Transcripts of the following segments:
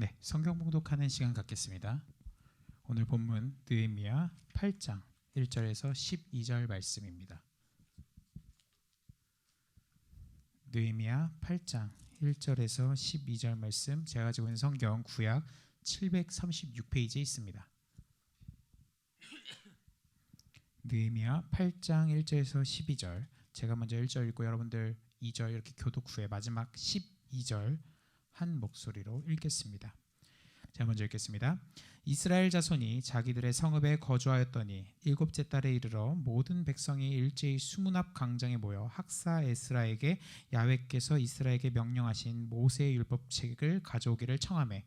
네, 성경 봉독하는 시간 갖겠습니다. 오늘 본문 느헤미야 8장 1절에서 12절 말씀입니다. 느헤미야 8장 1절에서 12절 말씀, 제가 가지고 있는 성경 구약 736페이지에 있습니다. 느헤미야 8장 1절에서 12절, 제가 먼저 1절 읽고 여러분들 2절 이렇게 교독 후에 마지막 12절 한 목소리로 읽겠습니다. 제가 먼저 읽겠습니다. 이스라엘 자손이 자기들의 성읍에 거주하였더니 일곱째 달에 이르러 모든 백성이 일제히 수문 앞 광장에 모여 학사 에스라에게 야훼께서 이스라엘에게 명령하신 모세의 율법책을 가져오기를 청하매,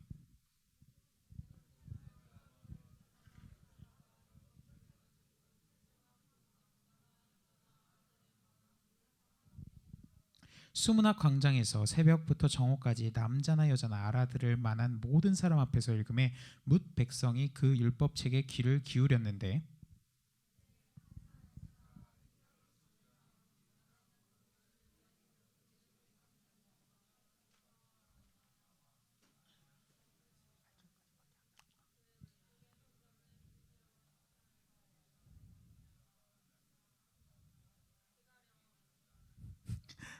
수문 앞 광장에서 새벽부터 정오까지 남자나 여자나 알아들을 만한 모든 사람 앞에서 읽음에 뭇 백성이 그 율법책에 귀를 기울였는데,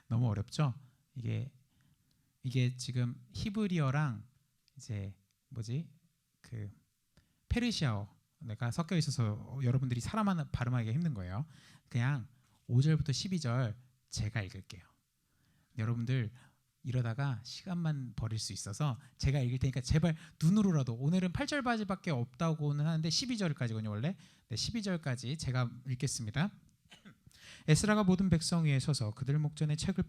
너무 어렵죠? 이게 지금 히브리어랑 이제 그 페르시아어가 섞여 있어서 여러분들이 사람 하나 발음하기가 힘든 거예요. 그냥 5절부터 12절 제가 읽을게요. 여러분들 이러다가 시간만 버릴 수 있어서 제가 읽을 테니까 제발 눈으로라도, 오늘은 8절까지밖에 없다고는 하는데 12절까지거든요 원래. 네, 12절까지 제가 읽겠습니다. 에스라가 모든 백성 위에 서서 그들 목전에 책을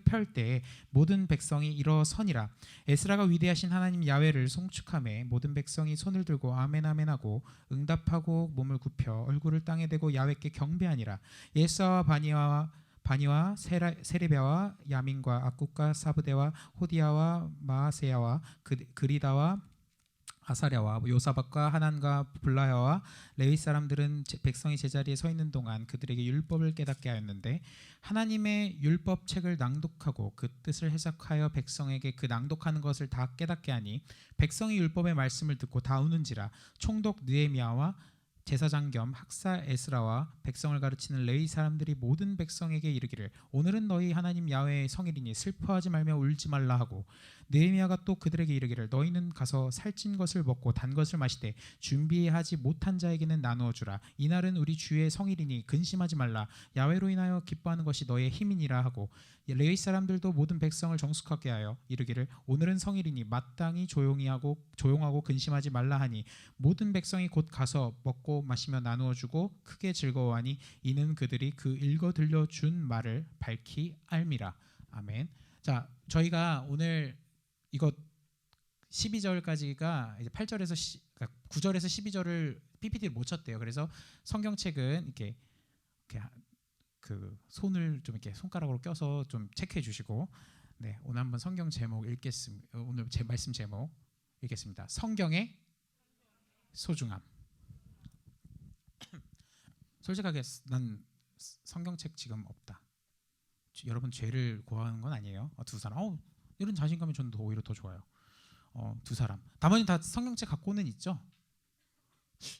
펼 때에 모든 백성이 일어서니라. 에스라가 위대하신 하나님 야훼를 송축하매 모든 백성이 손을 들고 아멘 아멘 하고 응답하고 몸을 굽혀 얼굴을 땅에 대고 야훼께 경배하니라. 예사와 바니와 세레비아와 야민과 악국과 사브대와 호디야와 마아세야와 그리다와 아사랴와 요사박과 하난과 블라야와 레위 사람들은 백성이 제자리에 서 있는 동안 그들에게 율법을 깨닫게 하였는데, 하나님의 율법 책을 낭독하고 그 뜻을 해석하여 백성에게 그 낭독하는 것을 다 깨닫게 하니 백성이 율법의 말씀을 듣고 다 우는지라. 총독 느헤미야와 제사장 겸 학사 에스라와 백성을 가르치는 레위 사람들이 모든 백성에게 이르기를, 오늘은 너희 하나님 야훼의 성일이니 슬퍼하지 말며 울지 말라 하고, 느헤미야가 또 그들에게 이르기를, 너희는 가서 살찐 것을 먹고 단 것을 마시되 준비하지 못한 자에게는 나누어 주라. 이날은 우리 주의 성일이니 근심하지 말라. 야훼로 인하여 기뻐하는 것이 너희의 힘이니라 하고, 레위 사람들도 모든 백성을 정숙하게 하여 이르기를, 오늘은 성일이니 마땅히 조용하고 근심하지 말라 하니, 모든 백성이 곧 가서 먹고 마시며 나누어 주고 크게 즐거워하니 이는 그들이 그 읽어 들려 준 말을 밝히 알미라. 아멘. 자, 저희가 오늘 이거 12절까지가 이제 8절에서 9절에서 12절을 PPT를 못 쳤대요. 그래서 성경책은 이렇게 그 손을 좀 이렇게 손가락으로 껴서 좀 체크해 주시고, 네, 오늘 한번 성경 제목 읽겠습니다. 오늘 제 말씀 제목 읽겠습니다. 성경의 소중함. 솔직하게 난 성경책 지금 없다. 여러분 죄를 고하는 건 아니에요. 두 사람 이런 자신감이 저는 오히려 더 좋아요. 두 사람 나머지 다 성경책 갖고는 있죠.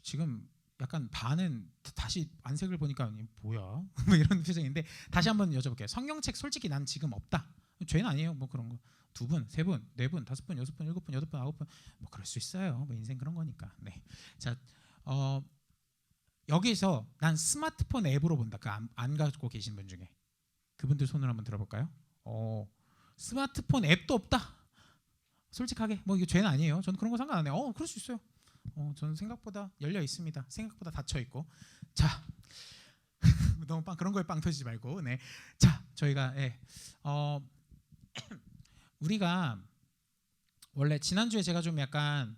지금 약간 반은 다시 안색을 보니까 뭐야 뭐 이런 표정인데, 다시 한번 여쭤볼게요. 성경책 솔직히 난 지금 없다. 죄는 아니에요. 뭐 그런 거 두 분, 세 분, 네 분, 다섯 분, 여섯 분, 일곱 분, 여덟 분, 아홉 분, 뭐 그럴 수 있어요. 뭐 인생 그런 거니까. 네. 자, 여기서 난 스마트폰 앱으로 본다. 그 안 가지고 계신 분 중에 그분들 손을 한번 들어볼까요? 스마트폰 앱도 없다. 솔직하게 뭐 이게 죄는 아니에요. 저는 그런 거 상관 안 해요. 그럴 수 있어요. 저는 생각보다 열려 있습니다. 생각보다 닫혀 있고. 자, 너무 그런 거에 빵 터지지 말고. 네. 자, 저희가 우리가 원래 지난주에 제가 좀 약간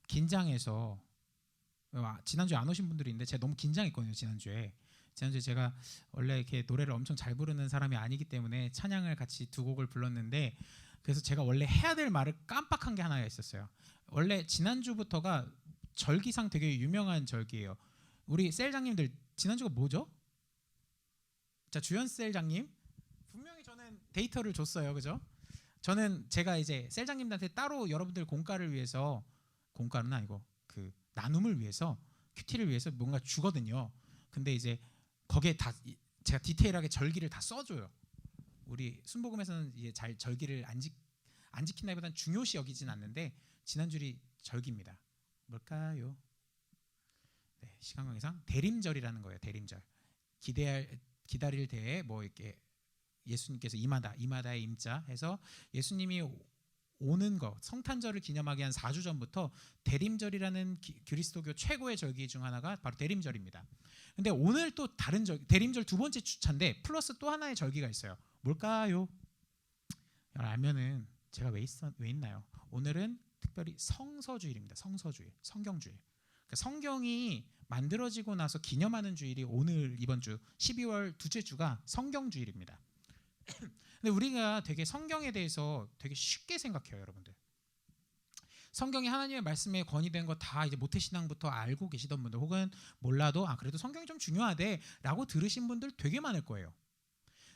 긴장해서, 지난주에 안 오신 분들이 있는데 제가 너무 긴장했거든요. 지난주에 제가 원래 이렇게 노래를 엄청 잘 부르는 사람이 아니기 때문에 찬양을 같이 두 곡을 불렀는데, 그래서 제가 원래 해야 될 말을 깜빡한 게 하나가 있었어요. 원래 지난주부터가 절기상 되게 유명한 절기예요. 우리 셀장님들 지난주가 뭐죠? 자, 주연 셀장님 분명히 저는 데이터를 줬어요. 그죠? 저는 제가 이제 셀장님들한테 따로 여러분들 공과를 위해서, 공과는 아니고 그 나눔을 위해서, 큐티를 위해서 뭔가 주거든요. 근데 이제 거기에 다 제가 디테일하게 절기를 다 써줘요. 우리 순복음에서는 이제 잘 절기를 안 지킨다기보다는 중요시 여기진 않는데 지난주이 절기입니다. 뭘까요? 네, 시간 관계상 대림절이라는 거예요. 대림절. 기다릴 때에 뭐 이렇게 예수님께서 이마다의 임자 해서 예수님이 오는 거, 성탄절을 기념하기 한 4주 전부터 대림절이라는 그리스도교 최고의 절기 중 하나가 바로 대림절입니다. 근데 오늘 또 다른 대림절 두 번째 주차인데 플러스 또 하나의 절기가 있어요. 뭘까요? 알면은 제가 왜 있나요? 오늘은 특별히 성서주일입니다. 성서주일, 성경주일. 그러니까 성경이 만들어지고 나서 기념하는 주일이 오늘 이번 주 12월 둘째 주가 성경주일입니다. 근데 우리가 되게 성경에 대해서 되게 쉽게 생각해요, 여러분들. 성경이 하나님의 말씀에 권위된 거 다 이제 모태신앙부터 알고 계시던 분들, 혹은 몰라도 그래도 성경이 좀 중요하대라고 들으신 분들 되게 많을 거예요.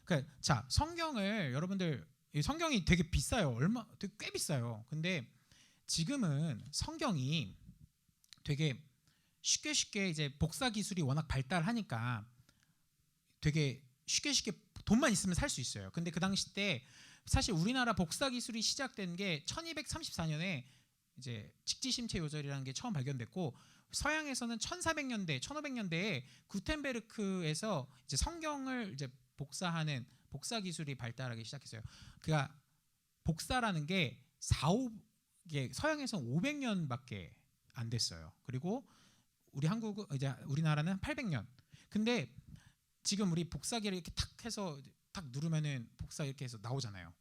그러니까 자, 성경을 여러분들, 성경이 되게 비싸요. 되게 꽤 비싸요. 근데 지금은 성경이 되게 쉽게 이제 복사 기술이 워낙 발달하니까 되게 쉽게 돈만 있으면 살 수 있어요. 근데 그 당시 때 사실 우리나라 복사 기술이 시작된 게 1234년에 이제 직지심체 요절이라는 게 처음 발견됐고, 서양에서는 1400년대, 1500년대에 구텐베르크에서 이제 성경을 이제 복사하는 복사 기술이 발달하기 시작했어요. 그러니까 복사라는 게 서양에서는 500년밖에 안 됐어요. 그리고 우리나라는 800년. 근데 지금 우리 복사기를 이렇게 탁 해서 탁 누르면은 복사 이렇게 해서 나오잖아요.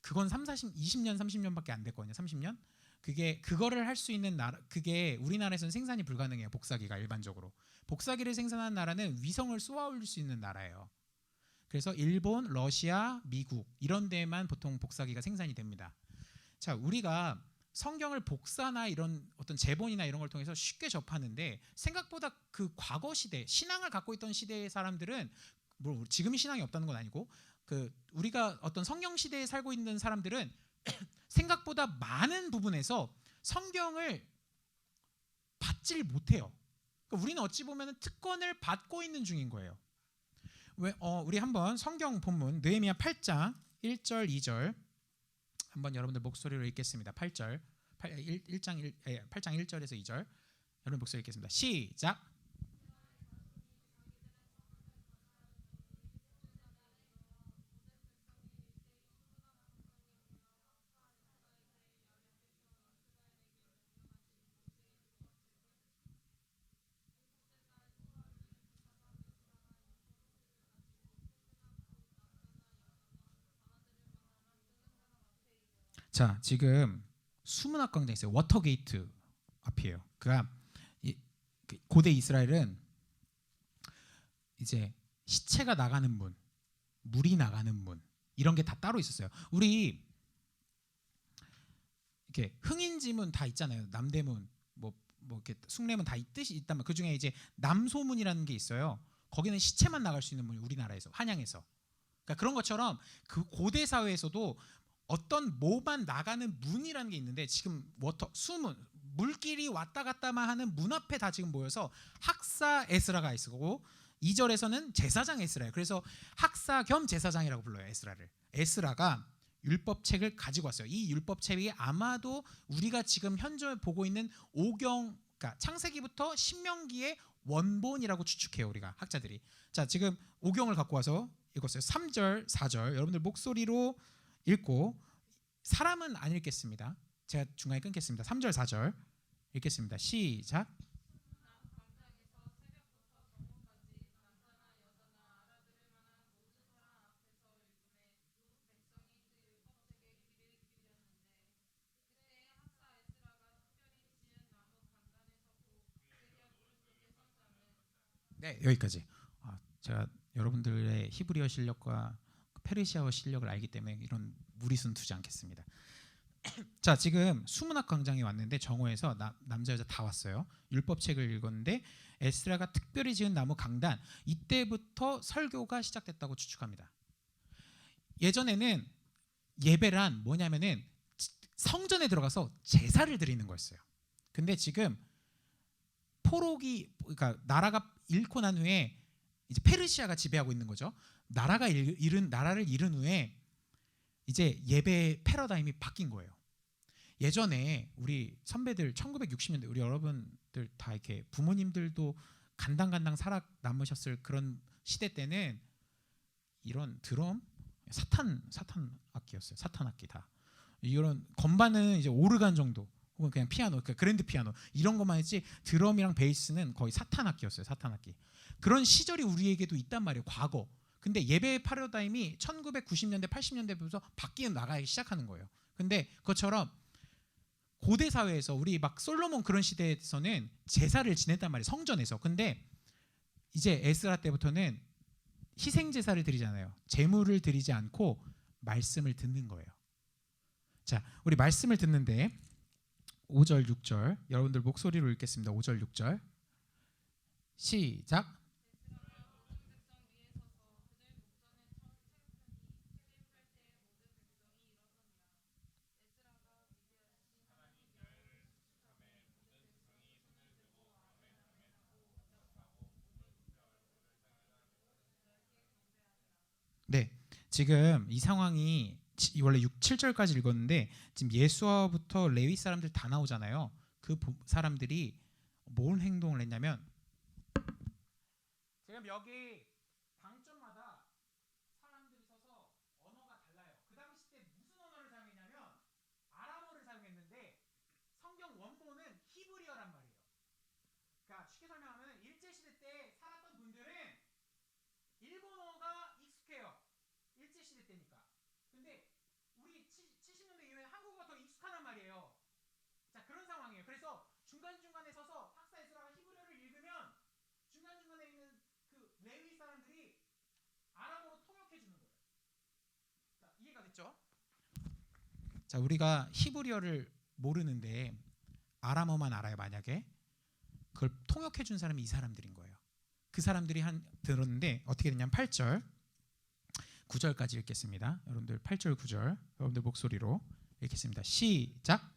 그건 20년, 30년밖에 안 됐거든요. 30년. 그거를 할 수 있는 나라, 그게 우리나라에서는 생산이 불가능해요. 복사기가 일반적으로. 복사기를 생산하는 나라는 위성을 쏘아 올릴 수 있는 나라예요. 그래서 일본, 러시아, 미국 이런 데만 보통 복사기가 생산이 됩니다. 자, 우리가 성경을 복사나 이런 어떤 제본이나 이런 걸 통해서 쉽게 접하는데, 생각보다 그 과거 시대, 신앙을 갖고 있던 시대의 사람들은, 뭐 지금이 신앙이 없다는 건 아니고, 우리가 어떤 성경 시대에 살고 있는 사람들은 생각보다 많은 부분에서 성경을 받질 못해요. 그러니까 우리는 어찌 보면 특권을 받고 있는 중인 거예요. 우리 한번 성경 본문 느헤미야 8장 1절 2절 한번 여러분들 목소리로 읽겠습니다. 8장 1절에서 2절 여러분 목소리 읽겠습니다. 시작. 자, 지금 수문학 광장이 있어요. 워터게이트 앞이에요. 그러니까 고대 이스라엘은 이제 시체가 나가는 문, 물이 나가는 문 이런 게 다 따로 있었어요. 우리 이렇게 흥인지문 다 있잖아요. 남대문, 뭐 이렇게 숭례문 다 있듯이 있다면 그 중에 이제 남소문이라는 게 있어요. 거기는 시체만 나갈 수 있는 문이 우리나라에서 한양에서. 그러니까 그런 것처럼 그 고대 사회에서도 어떤 뭐만 나가는 문이라는 게 있는데, 지금 수문, 물길이 왔다 갔다만 하는 문 앞에 다 지금 모여서 학사 에스라가 있고, 2절에서는 제사장 에스라예요. 그래서 학사 겸 제사장이라고 불러요. 에스라가 율법책을 가지고 왔어요. 이 율법책이 아마도 우리가 지금 현재 보고 있는 그러니까 창세기부터 신명기의 원본이라고 추측해요. 우리가 학자들이. 자, 지금 오경을 갖고 와서 읽었어요. 3절, 4절 여러분들 목소리로 읽고, 사람은 안 읽겠습니다. 제가 중간에 끊겠습니다. 3절, 4절 읽겠습니다. 시작. 네, 여기까지. 제가 여러분들의 히브리어 실력과 페르시아어 실력을 알기 때문에 이런 무리수는 두지 않겠습니다. 자, 지금 수문학 광장에 왔는데 정오에서 남자 여자 다 왔어요. 율법책을 읽었는데 에스라가 특별히 지은 나무 강단, 이때부터 설교가 시작됐다고 추측합니다. 예전에는 예배란 뭐냐면은 성전에 들어가서 제사를 드리는 거였어요. 근데 지금 포로기, 그러니까 나라가 잃고 난 후에 이제 페르시아가 지배하고 있는 거죠. 나라를 잃은 후에 이제 예배 패러다임이 바뀐 거예요. 예전에 우리 선배들 1960년대 우리 여러분들 다 이렇게 부모님들도 간당간당 살아남으셨을 그런 시대 때는 이런 드럼 사탄 악기였어요. 사탄 악기 다. 이런 건반은 이제 오르간 정도 혹은 그냥 피아노, 그러니까 그랜드 피아노 이런 것만 했지 드럼이랑 베이스는 거의 사탄 악기였어요. 사탄 악기. 그런 시절이 우리에게도 있단 말이에요. 과거. 근데 예배의 패러다임이 1990년대 80년대부터 바뀌어 나가기 시작하는 거예요. 근데 그것처럼 고대 사회에서 우리 막 솔로몬 그런 시대에서는 제사를 지냈단 말이에요. 성전에서. 근데 이제 에스라 때부터는 희생 제사를 드리잖아요. 제물을 드리지 않고 말씀을 듣는 거예요. 자, 우리 말씀을 듣는데 5절 6절 여러분들 목소리로 읽겠습니다. 5절 6절 시작. 네, 지금 이 상황이 원래 6, 7절까지 읽었는데 지금 예수와부터 레위 사람들 다 나오잖아요. 그 사람들이 뭔 행동을 했냐면 지금 여기 방점마다 사람들이 서서 언어가 달라요. 그 당시 때 무슨 언어를 사용했냐면 아람어를 사용했는데 성경 원본은 히브리어란 말이에요. 그러니까 쉽게 설명하면 일제시대 때 살았던 분들은 일본어가 익숙해요. 일제시대 때니까. 근데 우리 70년대 이후에 한국어가 더 익숙하단 말이에요. 자, 그런 상황이에요. 그래서 중간중간에 서서 학사 에스라가 히브리어를 읽으면 중간중간에 있는 그 레위 사람들이 아람어로 통역해 주는 거예요. 자, 이해가 됐죠? 자, 우리가 히브리어를 모르는데 아람어만 알아요. 만약에 그걸 통역해 준 사람이 이 사람들인 거예요. 그 사람들이 들었는데 어떻게 되냐면 8절 9절까지 읽겠습니다. 여러분들 8절 9절 여러분들 목소리로 읽겠습니다. 시작.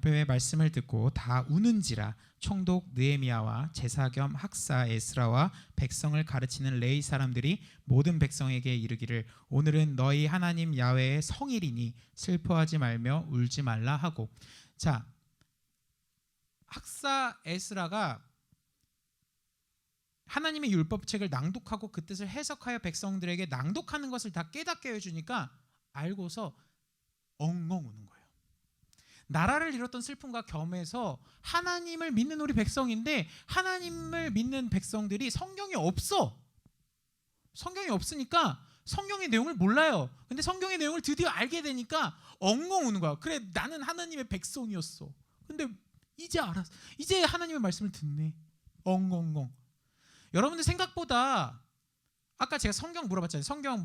의 말씀을 듣고 다 우는지라. 총독 느헤미야와 제사 겸 학사 에스라와 백성을 가르치는 레위 사람들이 모든 백성에게 이르기를 오늘은 너희 하나님 야훼의 성일이니 슬퍼하지 말며 울지 말라 하고. 자, 학사 에스라가 하나님의 율법책을 낭독하고 그 뜻을 해석하여 백성들에게 낭독하는 것을 다 깨닫게 해주니까 알고서 엉엉 우는 거예요. 나라를 잃었던 슬픔과 겸해서 하나님을 믿는 우리 백성인데 하나님을 믿는 백성들이 성경이 없어. 성경이 없으니까 성경의 내용을 몰라요. 근데 성경의 내용을 드디어 알게 되니까 엉엉 우는 거야. 그래, 나는 하나님의 백성이었어. 근데 이제 알았어. 이제 하나님의 말씀을 듣네. 엉엉엉. 여러분들 생각보다 아까 제가 성경 물어봤잖아요. 성경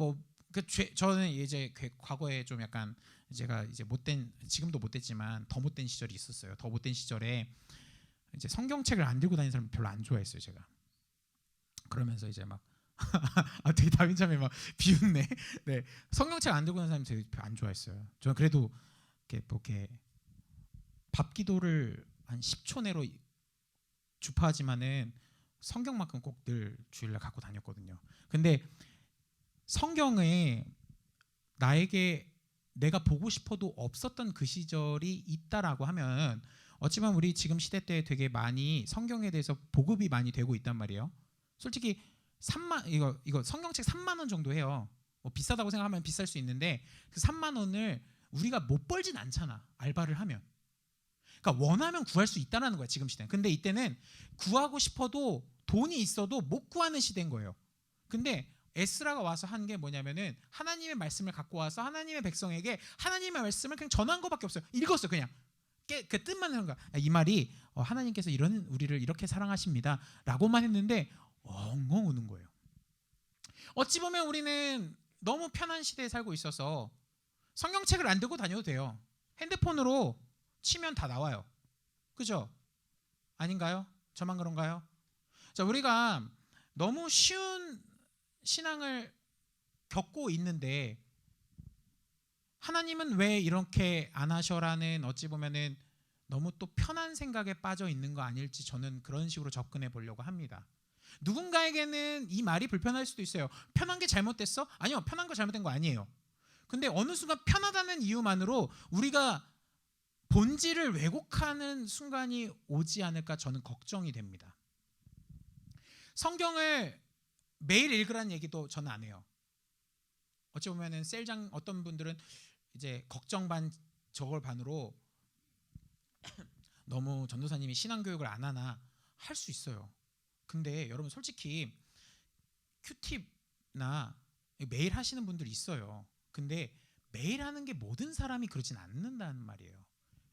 저는 이제 과거에 좀 약간 제가 이제 지금도 못됐지만 더 못된 시절이 있었어요. 더 못된 시절에 이제 성경책을 안 들고 다니는 사람 별로 안 좋아했어요. 제가 그러면서 이제 막 되게 다윈참에 막 비웃네. 네, 성경책 안 들고 다니는 사람 되게 안 좋아했어요. 저는 그래도 이렇게 밥기도를 한 10초 내로 주파하지만은 성경만큼 꼭 늘 주일날 갖고 다녔거든요. 근데 성경에 나에게 내가 보고 싶어도 없었던 그 시절이 있다라고 하면 어찌 보면 우리 지금 시대 때 되게 많이 성경에 대해서 보급이 많이 되고 있단 말이에요. 솔직히 이거 성경책 3만 원 정도 해요. 뭐 비싸다고 생각하면 비쌀 수 있는데 그 3만 원을 우리가 못 벌진 않잖아. 알바를 하면. 그러니까 원하면 구할 수 있다는 거야. 지금 시대는. 근데 이때는 구하고 싶어도 돈이 있어도 못 구하는 시대인 거예요. 근데 에스라가 와서 한 게 뭐냐면은 하나님의 말씀을 갖고 와서 하나님의 백성에게 하나님의 말씀을 그냥 전한 것밖에 없어요. 읽었어요. 그냥 그 뜻만 하는 거야. 이 말이 하나님께서 우리를 이렇게 사랑하십니다 라고만 했는데 엉엉 우는 거예요. 어찌 보면 우리는 너무 편한 시대에 살고 있어서 성경책을 안 들고 다녀도 돼요. 핸드폰으로 치면 다 나와요. 그죠? 아닌가요? 저만 그런가요? 자, 우리가 너무 쉬운 신앙을 겪고 있는데 하나님은 왜 이렇게 안 하셔라는 어찌 보면은 너무 또 편한 생각에 빠져 있는 거 아닐지 저는 그런 식으로 접근해 보려고 합니다. 누군가에게는 이 말이 불편할 수도 있어요. 편한 게 잘못됐어? 아니요, 편한 거 잘못된 거 아니에요. 근데 어느 순간 편하다는 이유만으로 우리가 본질을 왜곡하는 순간이 오지 않을까 저는 걱정이 됩니다. 성경을 매일 읽으라는 얘기도 저는 안 해요. 어찌 보면은 셀장 어떤 분들은 이제 걱정 반 저걸 반으로 너무 전도사님이 신앙 교육을 안 하나 할 수 있어요. 근데 여러분 솔직히 큐팁나 매일 하시는 분들 있어요. 근데 매일 하는 게 모든 사람이 그러진 않는다는 말이에요.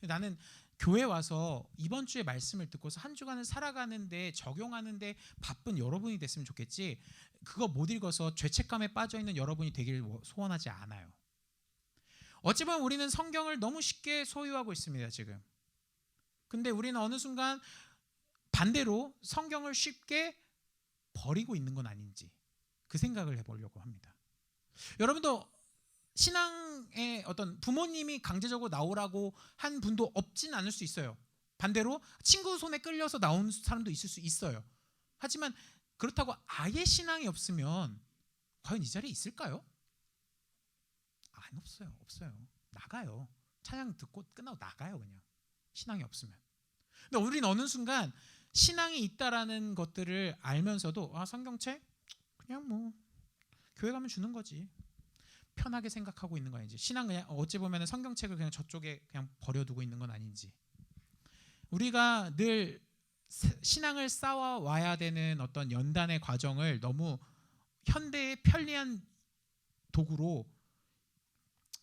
나는 교회 와서 이번 주에 말씀을 듣고서 한 주간을 살아가는데 적용하는데 바쁜 여러분이 됐으면 좋겠지, 그거 못 읽어서 죄책감에 빠져있는 여러분이 되길 소원하지 않아요. 어찌 보면 우리는 성경을 너무 쉽게 소유하고 있습니다 지금. 근데 우리는 어느 순간 반대로 성경을 쉽게 버리고 있는 건 아닌지 그 생각을 해보려고 합니다. 여러분도 신앙의 어떤 부모님이 강제적으로 나오라고 한 분도 없진 않을 수 있어요. 반대로 친구 손에 끌려서 나온 사람도 있을 수 있어요. 하지만 그렇다고 아예 신앙이 없으면 과연 이 자리에 있을까요? 없어요. 나가요. 찬양 듣고 끝나고 나가요 그냥. 신앙이 없으면. 근데 우리는 어느 순간 신앙이 있다라는 것들을 알면서도 성경책 그냥 뭐 교회 가면 주는 거지, 편하게 생각하고 있는 거 아닌지, 신앙 그냥 어찌 보면 성경책을 그냥 저쪽에 그냥 버려두고 있는 건 아닌지, 우리가 늘 신앙을 쌓아와야 되는 어떤 연단의 과정을 너무 현대의 편리한 도구로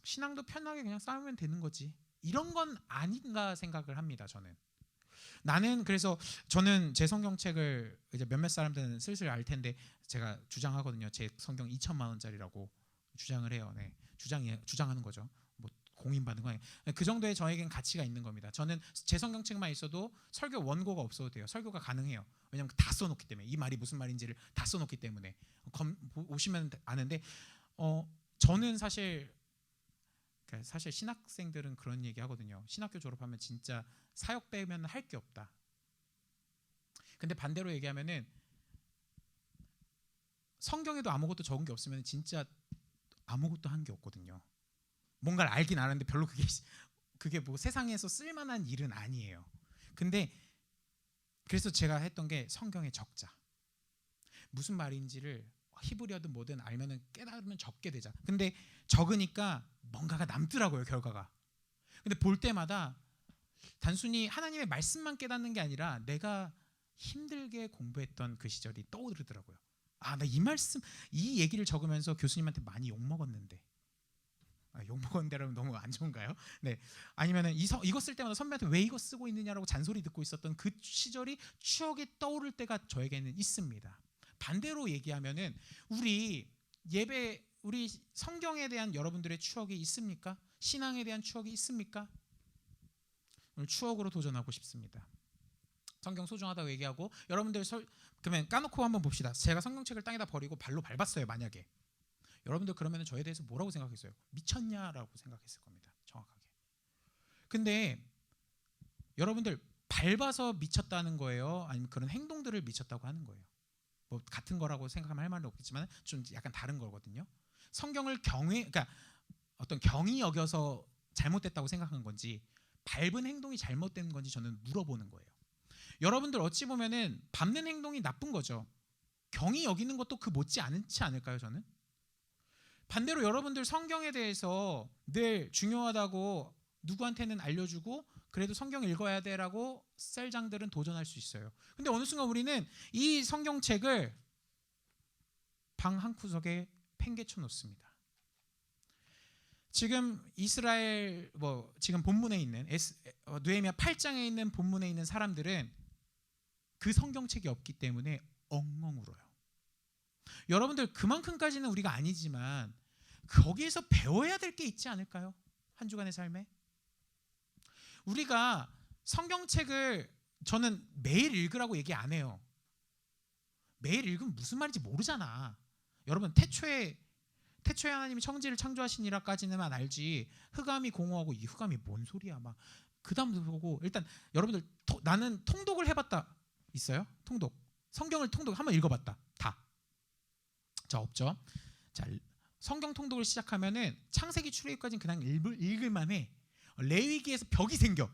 신앙도 편하게 그냥 쌓으면 되는 거지, 이런 건 아닌가 생각을 합니다. 나는 그래서 저는 제 성경책을 이제 몇몇 사람들은 슬슬 알 텐데 제가 주장하거든요. 제 성경 2천만 원짜리라고 주장을 해요. 네, 주장하는 거죠. 뭐 공인받은 거 아니에요. 그 정도의 저에겐 가치가 있는 겁니다. 저는 제 성경책만 있어도 설교 원고가 없어도 돼요. 설교가 가능해요. 왜냐하면 다 써놓기 때문에, 이 말이 무슨 말인지를 다 써놓기 때문에 오시면 아는데 저는 사실 신학생들은 그런 얘기 하거든요. 신학교 졸업하면 진짜 사역 빼면 할 게 없다. 근데 반대로 얘기하면은 성경에도 아무것도 적은 게 없으면 진짜 아무것도 한 게 없거든요. 뭔가를 알긴 아는데 별로 그게 뭐 세상에서 쓸만한 일은 아니에요. 근데 그래서 제가 했던 게 성경의 적자. 무슨 말인지를 히브리어든 뭐든 알면은 깨달으면 적게 되자. 근데 적으니까 뭔가가 남더라고요, 결과가. 근데 볼 때마다 단순히 하나님의 말씀만 깨닫는 게 아니라 내가 힘들게 공부했던 그 시절이 떠오르더라고요. 나 이 말씀, 이 얘기를 적으면서 교수님한테 많이 욕먹었는데. 욕먹었는데라면 너무 안 좋은가요? 네. 아니면은 이거 쓸 때마다 선배한테 왜 이거 쓰고 있느냐라고 잔소리 듣고 있었던 그 시절이 추억이 떠오를 때가 저에게는 있습니다. 반대로 얘기하면은 우리 성경에 대한 여러분들의 추억이 있습니까? 신앙에 대한 추억이 있습니까? 오늘 추억으로 도전하고 싶습니다. 성경 소중하다고 얘기하고 여러분들 그러면 까놓고 한번 봅시다. 제가 성경책을 땅에다 버리고 발로 밟았어요. 만약에 여러분들 그러면 저에 대해서 뭐라고 생각했어요? 미쳤냐라고 생각했을 겁니다. 정확하게. 근데 여러분들 밟아서 미쳤다는 거예요? 아니면 그런 행동들을 미쳤다고 하는 거예요? 뭐 같은 거라고 생각하면 할 말은 없겠지만 좀 약간 다른 거거든요. 성경을 그러니까 어떤 경히 여겨서 잘못됐다고 생각한 건지 밟은 행동이 잘못된 건지 저는 물어보는 거예요. 여러분들 어찌 보면은 밟는 행동이 나쁜 거죠. 경히 여기는 것도 그 못지 않지 않을까요? 저는 반대로 여러분들 성경에 대해서 늘 중요하다고 누구한테는 알려주고 그래도 성경 읽어야 돼라고 셀장들은 도전할 수 있어요. 근데 어느 순간 우리는 이 성경책을 방 한구석에 팽개쳐 놓습니다. 지금 이스라엘 지금 본문에 있는 느헤미야 8장에 있는 본문에 있는 사람들은 그 성경책이 없기 때문에 엉엉 울어요. 여러분들 그만큼까지는 우리가 아니지만 거기에서 배워야 될 게 있지 않을까요? 한 주간의 삶에 우리가 성경책을 저는 매일 읽으라고 얘기 안 해요. 매일 읽으면 무슨 말인지 모르잖아. 여러분 태초에 하나님이 천지를 창조하시니라까지는만 알지 흑암이 공허하고 이 흑암이 뭔 소리야 막 그다음부터 보고 일단 여러분들 나는 통독을 해봤다 있어요? 통독 성경을 통독 한번 읽어봤다 다. 자 없죠. 자 성경 통독을 시작하면은 창세기 출애굽까지는 그냥 읽을만해. 레위기에서 벽이 생겨.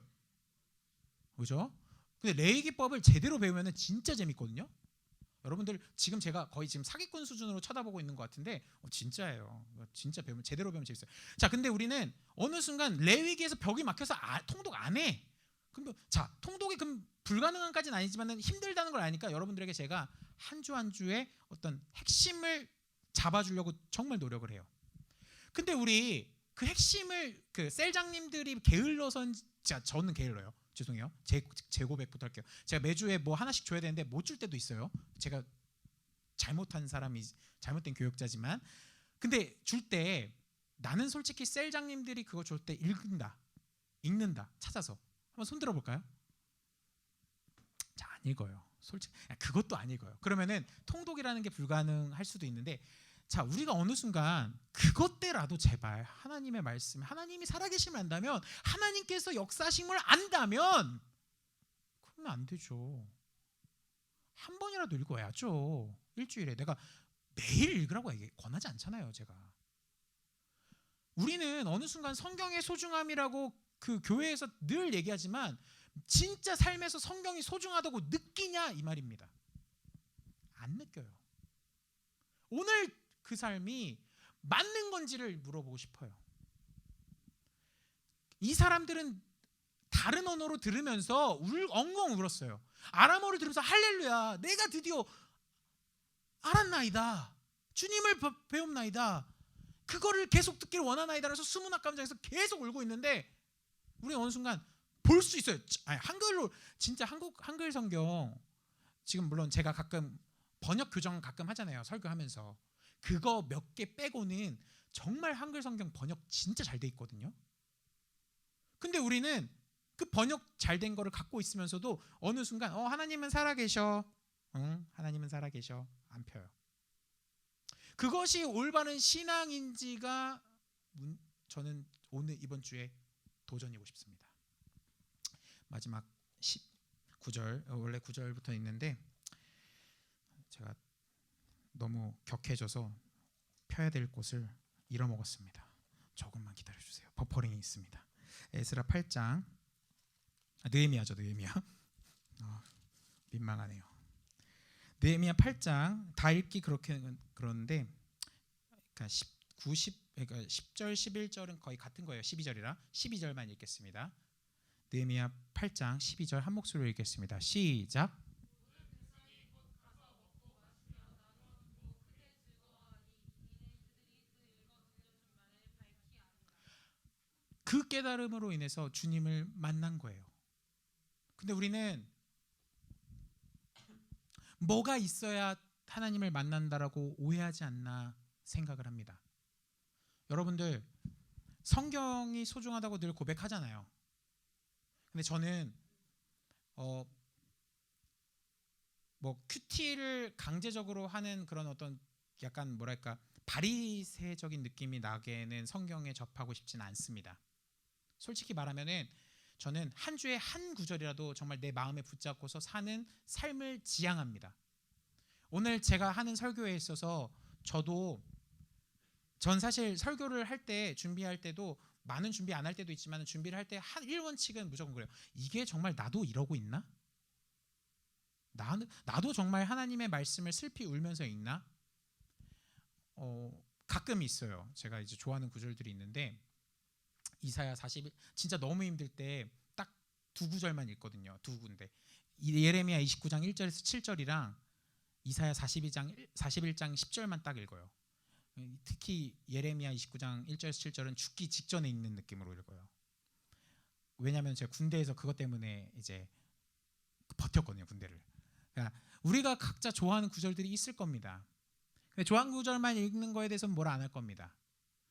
그죠? 근데 레위기법을 제대로 배우면은 진짜 재밌거든요. 여러분들 지금 제가 거의 지금 사기꾼 수준으로 쳐다보고 있는 것 같은데 진짜예요. 진짜 배우면 제대로 배우면 재밌어요. 자, 근데 우리는 어느 순간 레위기에서 벽이 막혀서 통독 안 해. 그럼 자, 통독이 그럼 불가능한까지는 아니지만은 힘들다는 걸 아니까 여러분들에게 제가 한 주 한 주의 어떤 핵심을 잡아주려고 정말 노력을 해요. 근데 우리 그 핵심을 그 셀장님들이 게을러선 저는 게을러요. 죄송해요. 제 고백부터 할게요. 제가 매주에 뭐 하나씩 줘야 되는데 못 줄 때도 있어요. 제가 잘못한 사람이 잘못된 교육자지만 근데 줄 때 나는 솔직히 셀장님들이 그거 줄 때 읽는다 찾아서 한번 손 들어볼까요? 자, 안 읽어요. 솔직히 그것도 안 읽어요. 그러면은 통독이라는 게 불가능할 수도 있는데 자 우리가 어느 순간 그것 때라도 제발 하나님의 말씀 하나님이 살아계심을 안다면 하나님께서 역사심을 안다면 그러면 안 되죠. 한 번이라도 읽어야죠. 일주일에 내가 매일 읽으라고 권하지 않잖아요. 제가 우리는 어느 순간 성경의 소중함이라고 그 교회에서 늘 얘기하지만 진짜 삶에서 성경이 소중하다고 느끼냐 이 말입니다. 안 느껴요. 오늘 그 삶이 맞는 건지를 물어보고 싶어요. 이 사람들은 다른 언어로 들으면서 엉엉 울었어요. 아람어를 들으면서 할렐루야 내가 드디어 알았나이다. 주님을 배움나이다. 그거를 계속 듣기를 원하나이다. 그래서 수문학감장에서 계속 울고 있는데 우리 어느 순간 볼 수 있어요. 아니, 한글로 진짜 한글 성경 지금 물론 제가 가끔 번역 교정 가끔 하잖아요. 설교하면서 그거 몇 개 빼고는 정말 한글 성경 번역 진짜 잘 돼 있거든요. 근데 우리는 그 번역 잘 된 거를 갖고 있으면서도 어느 순간 하나님은 살아계셔. 응, 하나님은 살아계셔. 안 펴요. 그것이 올바른 신앙인지가 저는 오늘 이번 주에 도전이고 싶습니다. 마지막 9절 원래 9절부터 있는데 제가 너무 격해져서 펴야 될 곳을 잃어먹었습니다. 조금만 기다려주세요. 버퍼링이 있습니다. 에스라 8장 느헤미야죠. 느헤미야. 민망하네요. 느헤미야 8장 다 읽기 그러는데 그러니까 10절 11절은 거의 같은 거예요. 12절이라 12절만 읽겠습니다. 느헤미야 8장 12절 한 목소리로 읽겠습니다. 시작. 그 깨달음으로 인해서 주님을 만난 거예요. 근데 우리는 뭐가 있어야 하나님을 만난다라고 오해하지 않나 생각을 합니다. 여러분들 성경이 소중하다고 늘 고백하잖아요. 근데 저는 뭐 큐티를 강제적으로 하는 그런 어떤 약간 뭐랄까 바리새적인 느낌이 나게는 성경에 접하고 싶지는 않습니다. 솔직히 말하면은 저는 한 주에 한 구절이라도 정말 내 마음에 붙잡고서 사는 삶을 지향합니다. 오늘 제가 하는 설교에 있어서 전 사실 설교를 할 때 준비할 때도 많은 준비 안 할 때도 있지만 준비를 할 때 한 1원칙은 무조건 그래요. 이게 정말 나도 이러고 있나? 나도 정말 하나님의 말씀을 슬피 울면서 읽나? 가끔 있어요. 제가 이제 좋아하는 구절들이 있는데 이사야 40일 진짜 너무 힘들 때 딱 두 구절만 읽거든요. 두 군데. 예레미야 29장 1절에서 7절이랑 이사야 41장 10절만 딱 읽어요. 특히 예레미야 29장 1절에서 7절은 죽기 직전에 읽는 느낌으로 읽어요. 왜냐하면 제가 군대에서 그것 때문에 이제 버텼거든요. 군대를. 그러니까 우리가 각자 좋아하는 구절들이 있을 겁니다. 근데 좋아하는 구절만 읽는 거에 대해서는 뭐라 안 할 겁니다.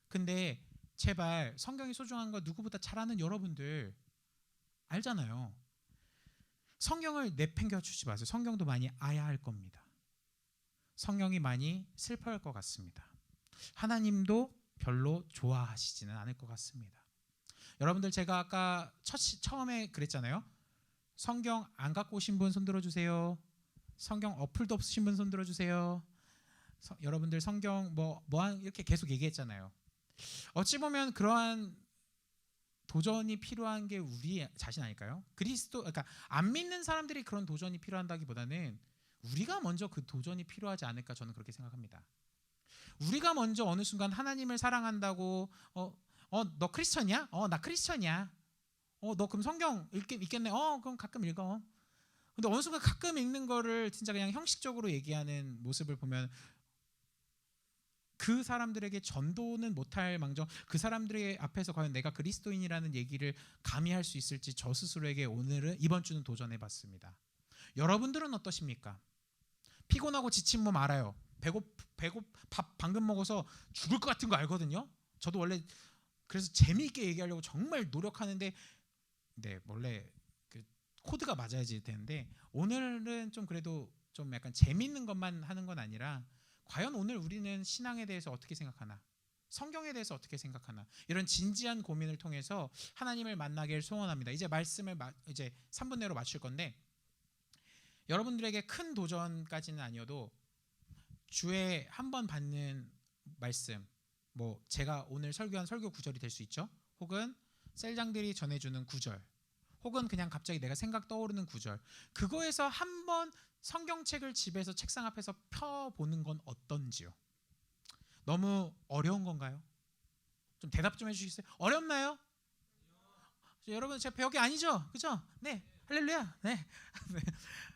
근데 제발 성경이 소중한 거 누구보다 잘 아는 여러분들 알잖아요. 성경을 내팽겨 주지 마세요. 성경도 많이 아야할 겁니다. 성경이 많이 슬퍼할 것 같습니다. 하나님도 별로 좋아하시지는 않을 것 같습니다. 여러분들, 제가 아까 처음에 그랬잖아요. 성경 안 갖고 오신 분 손 들어주세요. 성경 어플도 없으신 분 손 들어주세요. 여러분들 성경 이렇게 계속 얘기했잖아요. 어찌 보면 그러한 도전이 필요한 게 우리 자신 아닐까요? 그러니까 안 믿는 사람들이 그런 도전이 필요한다기보다는 우리가 먼저 그 도전이 필요하지 않을까, 저는 그렇게 생각합니다. 우리가 먼저 어느 순간 하나님을 사랑한다고 너 크리스천이야? 나 크리스천이야. 너 그럼 성경 읽겠네? 그럼 가끔 읽어. 근데 어느 순간 가끔 읽는 거를 진짜 그냥 형식적으로 얘기하는 모습을 보면 그 사람들에게 전도는 못할 망정, 그 사람들의 앞에서 과연 내가 그리스도인이라는 얘기를 감히 할 수 있을지 저 스스로에게 이번 주는 도전해봤습니다. 여러분들은 어떠십니까? 피곤하고 지친 몸 알아요. 밥 방금 먹어서 죽을 것 같은 거 알거든요. 저도 원래 그래서 재미있게 얘기하려고 정말 노력하는데, 네, 원래 그 코드가 맞아야지 되는데, 오늘은 좀 그래도 좀 약간 재미있는 것만 하는 건 아니라 과연 오늘 우리는 신앙에 대해서 어떻게 생각하나, 성경에 대해서 어떻게 생각하나, 이런 진지한 고민을 통해서 하나님을 만나길 소원합니다. 이제 말씀을 이제 3분 내로 마칠 건데, 여러분들에게 큰 도전까지는 아니어도 주에 한 번 받는 말씀, 제가 오늘 설교한 설교 구절이 될 수 있죠. 혹은 셀장들이 전해주는 구절, 혹은 그냥 갑자기 내가 생각 떠오르는 구절, 그거에서 한 번 성경책을 집에서 책상 앞에서 펴보는 건 어떤지요? 너무 어려운 건가요? 좀 대답 좀 해주시겠어요? 어렵나요? 여러분, 제 벽이 아니죠? 그죠? 네, 할렐루야. 네.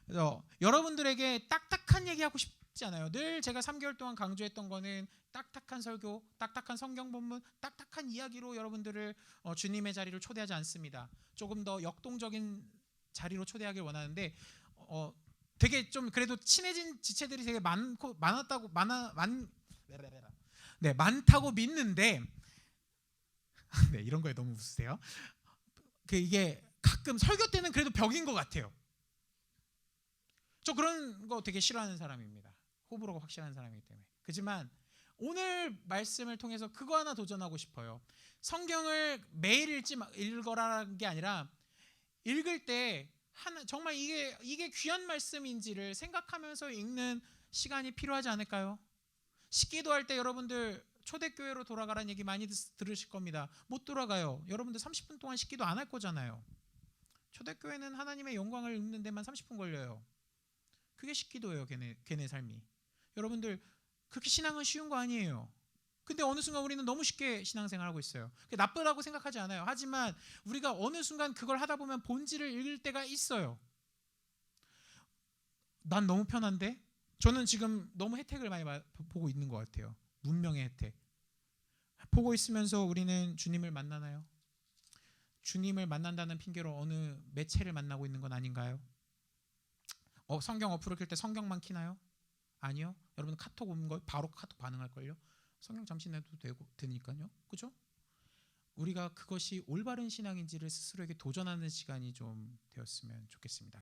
그래서 여러분들에게 딱딱한 얘기하고 싶지 않아요. 늘 제가 3개월 동안 강조했던 거는 딱딱한 설교, 딱딱한 성경 본문, 딱딱한 이야기로 여러분들을 주님의 자리를 초대하지 않습니다. 조금 더 역동적인 자리로 초대하길 원하는데, 되게 좀 그래도 친해진 지체들이 되게 많다고 믿는데, 네, 이런 거에 너무 웃으세요. 이게 가끔 설교 때는 그래도 벽인 것 같아요. 저 그런 거 되게 싫어하는 사람입니다. 호불호가 확실한 사람이기 때문에. 그렇지만 오늘 말씀을 통해서 그거 하나 도전하고 싶어요. 성경을 매일 읽어라는 게 아니라, 읽을 때 정말 이게 귀한 말씀인지를 생각하면서 읽는 시간이 필요하지 않을까요? 식기도할 때 여러분들 초대교회로 돌아가라는 얘기 많이 들으실 겁니다. 못 돌아가요. 여러분들 30분 동안 식기도 안 할 거잖아요. 초대교회는 하나님의 영광을 읽는 데만 30분 걸려요. 그게 식기도예요. 걔네 삶이. 여러분들, 그렇게 신앙은 쉬운 거 아니에요. 근데 어느 순간 우리는 너무 쉽게 신앙생활하고 있어요. 나쁘다고 생각하지 않아요. 하지만 우리가 어느 순간 그걸 하다 보면 본질을 읽을 때가 있어요. 난 너무 편한데? 저는 지금 너무 혜택을 많이 보고 있는 것 같아요. 문명의 혜택. 보고 있으면서 우리는 주님을 만나나요? 주님을 만난다는 핑계로 어느 매체를 만나고 있는 건 아닌가요? 성경 어플을 켤 때 성경만 키나요? 아니요. 여러분 카톡 오는 거 바로 카톡 반응할걸요? 성경 잠시 내도 되니까요. 그죠? 우리가 그것이 올바른 신앙인지를 스스로에게 도전하는 시간이 좀 되었으면 좋겠습니다.